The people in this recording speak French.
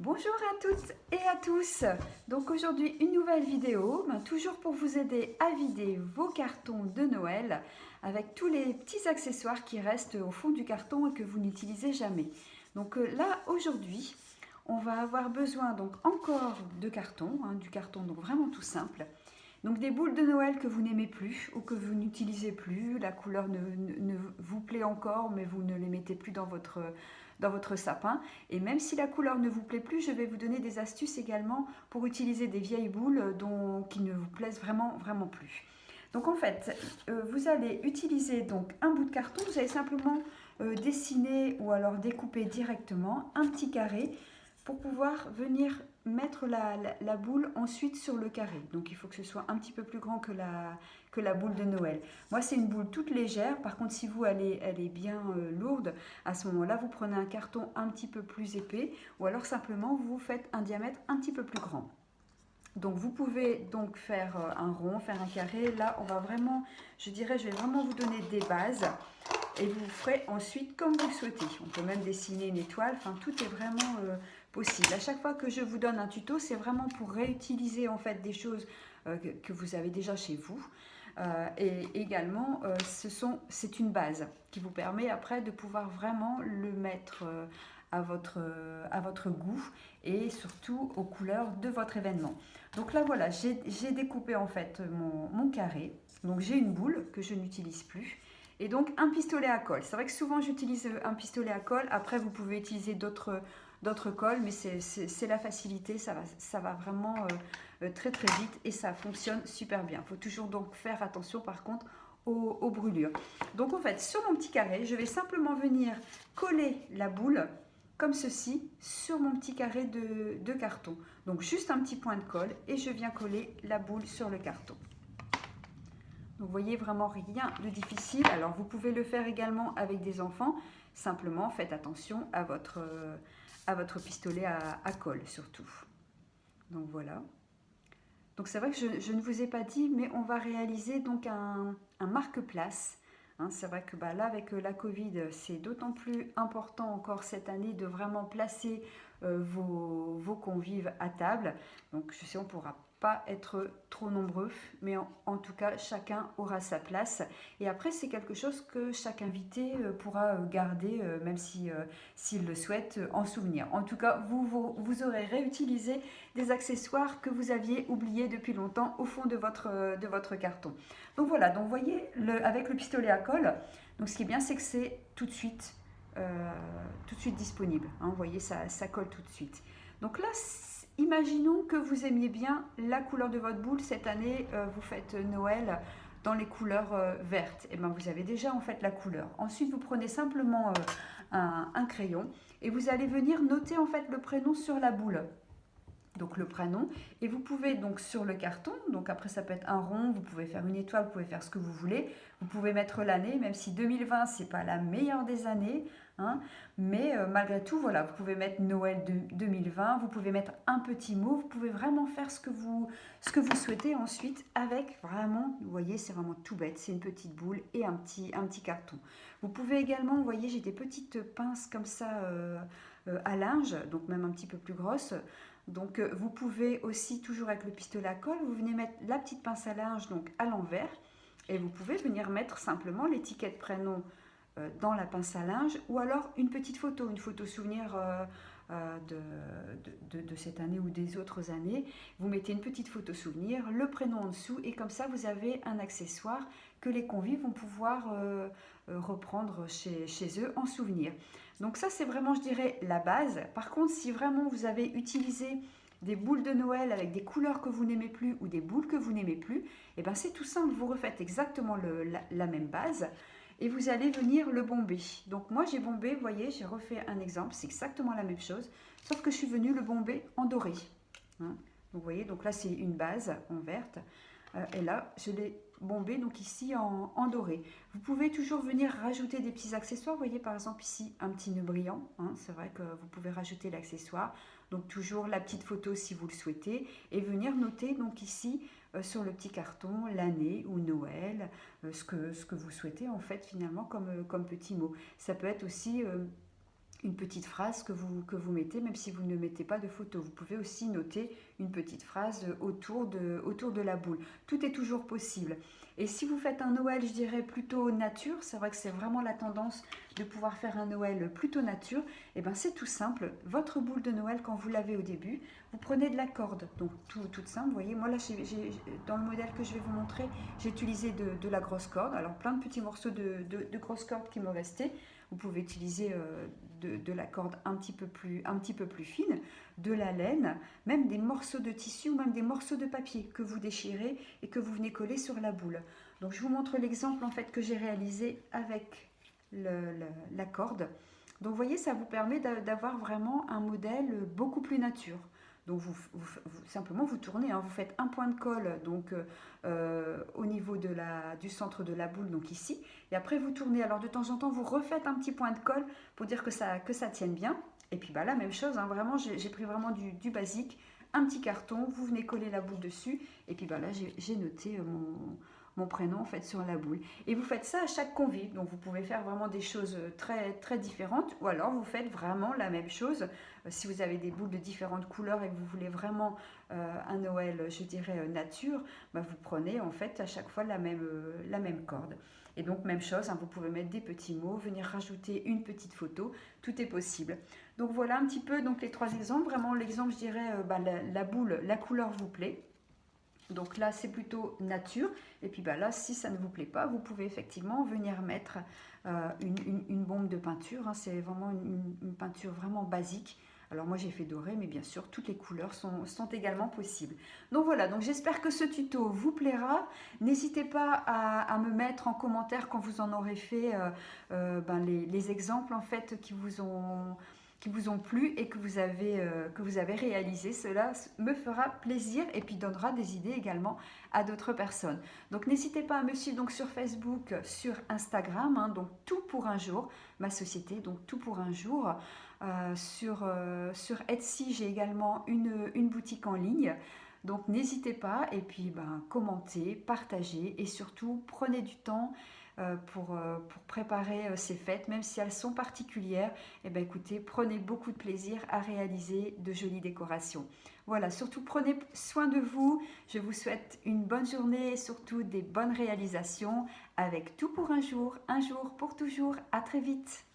Bonjour à toutes et à tous. Donc aujourd'hui une nouvelle vidéo, toujours pour vous aider à vider vos cartons de Noël avec tous les petits accessoires qui restent au fond du carton et que vous n'utilisez jamais. Donc là aujourd'hui on va avoir besoin donc encore de carton, du carton donc vraiment tout simple. Donc des boules de Noël que vous n'aimez plus ou que vous n'utilisez plus, la couleur ne vous plaît encore mais vous ne les mettez plus dans votre sapin. Et même si la couleur ne vous plaît plus, je vais vous donner des astuces également pour utiliser des vieilles boules qui ne vous plaisent vraiment plus. Donc en fait, vous allez utiliser donc un bout de carton, vous allez simplement dessiner ou alors découper directement un petit carré pour pouvoir venir mettre la boule ensuite sur le carré. Donc il faut que ce soit un petit peu plus grand que la boule de Noël. Moi c'est une boule toute légère, par contre si vous elle est bien lourde, à ce moment-là vous prenez un carton un petit peu plus épais ou alors simplement vous faites un diamètre un petit peu plus grand. Donc vous pouvez donc faire un rond, faire un carré. Là on va vraiment, je vais vraiment vous donner des bases et vous ferez ensuite comme vous le souhaitez. On peut même dessiner une étoile, enfin tout est vraiment possible. À chaque fois que je vous donne un tuto, c'est vraiment pour réutiliser en fait des choses que vous avez déjà chez vous. Et également, c'est une base qui vous permet après de pouvoir vraiment le mettre à votre goût et surtout aux couleurs de votre événement. Donc là voilà, j'ai découpé en fait mon carré. Donc j'ai une boule que je n'utilise plus. Et donc un pistolet à colle. C'est vrai que souvent j'utilise un pistolet à colle. Après vous pouvez utiliser d'autres colles, mais c'est la facilité. Ça va vraiment très vite et ça fonctionne super bien. Il faut toujours donc faire attention par contre aux brûlures. Donc en fait sur mon petit carré, je vais simplement venir coller la boule comme ceci sur mon petit carré de carton. Donc juste un petit point de colle et je viens coller la boule sur le carton. Donc vous voyez vraiment rien de difficile. Alors vous pouvez le faire également avec des enfants. Simplement faites attention à votre pistolet à colle surtout. Donc voilà. Donc c'est vrai que je ne vous ai pas dit, mais on va réaliser donc un marque-place. C'est vrai que là, avec la Covid, c'est d'autant plus important encore cette année de vraiment placer vos convives à table. Donc je sais, on ne pourra pas être trop nombreux, mais en tout cas, chacun aura sa place. Et après, c'est quelque chose que chaque invité pourra garder, même s'il le souhaite, en souvenir. En tout cas, vous aurez réutilisé des accessoires que vous aviez oubliés depuis longtemps au fond de votre carton. Donc voilà, donc vous voyez, avec le pistolet à colle, donc ce qui est bien, c'est que c'est tout de suite disponible. Vous voyez, ça colle tout de suite. Donc là, imaginons que vous aimiez bien la couleur de votre boule. Cette année, vous faites Noël dans les couleurs vertes. Et bien, vous avez déjà en fait la couleur. Ensuite, vous prenez simplement un crayon et vous allez venir noter en fait le prénom sur la boule. Donc le prénom, et vous pouvez donc sur le carton, donc après ça peut être un rond, vous pouvez faire une étoile, vous pouvez faire ce que vous voulez, vous pouvez mettre l'année, même si 2020 c'est pas la meilleure des années, mais malgré tout voilà, vous pouvez mettre Noël 2020, vous pouvez mettre un petit mot, vous pouvez vraiment faire ce que vous souhaitez ensuite avec vraiment, vous voyez c'est vraiment tout bête, c'est une petite boule et un petit carton. Vous pouvez également, vous voyez j'ai des petites pinces comme ça à linge, donc même un petit peu plus grosses. Donc vous pouvez aussi, toujours avec le pistolet à colle, vous venez mettre la petite pince à linge donc à l'envers et vous pouvez venir mettre simplement l'étiquette prénom dans la pince à linge ou alors une petite photo, une photo souvenir de cette année ou des autres années. Vous mettez une petite photo souvenir, le prénom en dessous et comme ça vous avez un accessoire que les convives vont pouvoir reprendre chez eux en souvenir. Donc ça c'est vraiment je dirais la base. Par contre si vraiment vous avez utilisé des boules de Noël avec des couleurs que vous n'aimez plus ou des boules que vous n'aimez plus, et bien c'est tout simple, vous refaites exactement la même base et vous allez venir le bomber. Donc moi j'ai bombé, vous voyez, j'ai refait un exemple, c'est exactement la même chose, sauf que je suis venue le bomber en doré. Donc vous voyez, donc là c'est une base en verte, et là je l'ai bombé donc ici en doré. Vous pouvez toujours venir rajouter des petits accessoires, vous voyez par exemple ici un petit nœud brillant, c'est vrai que vous pouvez rajouter l'accessoire, donc toujours la petite photo si vous le souhaitez, et venir noter donc ici sur le petit carton l'année ou Noël, ce que vous souhaitez en fait finalement comme petit mot. Ça peut être aussi une petite phrase que vous mettez, même si vous ne mettez pas de photo. Vous pouvez aussi noter une petite phrase autour de la boule. Tout est toujours possible. Et si vous faites un Noël, je dirais plutôt nature, c'est vrai que c'est vraiment la tendance de pouvoir faire un Noël plutôt nature, et bien c'est tout simple. Votre boule de Noël, quand vous l'avez au début, vous prenez de la corde, donc tout simple, vous voyez, moi là, dans le modèle que je vais vous montrer, j'ai utilisé de la grosse corde, alors plein de petits morceaux de grosse corde qui me restaient. Vous pouvez utiliser de la corde un petit peu plus fine, de la laine, même des morceaux de tissu ou même des morceaux de papier que vous déchirez et que vous venez coller sur la boule. Donc je vous montre l'exemple en fait que j'ai réalisé avec la corde. Donc vous voyez, ça vous permet d'avoir vraiment un modèle beaucoup plus nature. Donc simplement vous tournez, hein, vous faites un point de colle donc, au niveau du centre de la boule, donc ici, et après vous tournez. Alors de temps en temps vous refaites un petit point de colle pour dire que ça tienne bien. Et puis bah, la même chose, hein, vraiment j'ai pris vraiment du basique, un petit carton, vous venez coller la boule dessus, et puis bah, là j'ai noté mon prénom en fait sur la boule. Et vous faites ça à chaque convive, donc vous pouvez faire vraiment des choses très différentes, ou alors vous faites vraiment la même chose. Si vous avez des boules de différentes couleurs et que vous voulez vraiment un Noël, je dirais nature, bah vous prenez en fait à chaque fois la même corde. Et donc même chose, hein, vous pouvez mettre des petits mots, venir rajouter une petite photo, tout est possible. Donc voilà un petit peu donc les trois exemples. Vraiment l'exemple, je dirais, la boule, la couleur vous plaît. Donc là, c'est plutôt nature. Et puis bah, là, si ça ne vous plaît pas, vous pouvez effectivement venir mettre une bombe de peinture. Hein. C'est vraiment une peinture vraiment basique. Alors moi, j'ai fait doré, mais bien sûr, toutes les couleurs sont également possibles. Donc voilà, donc j'espère que ce tuto vous plaira. N'hésitez pas à me mettre en commentaire quand vous en aurez fait les exemples en fait qui vous ont plu et que vous avez réalisé. Cela me fera plaisir et puis donnera des idées également à d'autres personnes. Donc n'hésitez pas à me suivre donc sur Facebook, sur Instagram, hein, donc Tout pour un jour, ma société, donc Tout pour un jour. Sur Etsy, j'ai également une boutique en ligne. Donc n'hésitez pas et puis commentez, partagez et surtout prenez du temps pour préparer ces fêtes, même si elles sont particulières. Et écoutez, prenez beaucoup de plaisir à réaliser de jolies décorations. Voilà, surtout prenez soin de vous. Je vous souhaite une bonne journée et surtout des bonnes réalisations avec Tout pour un jour pour toujours. À très vite.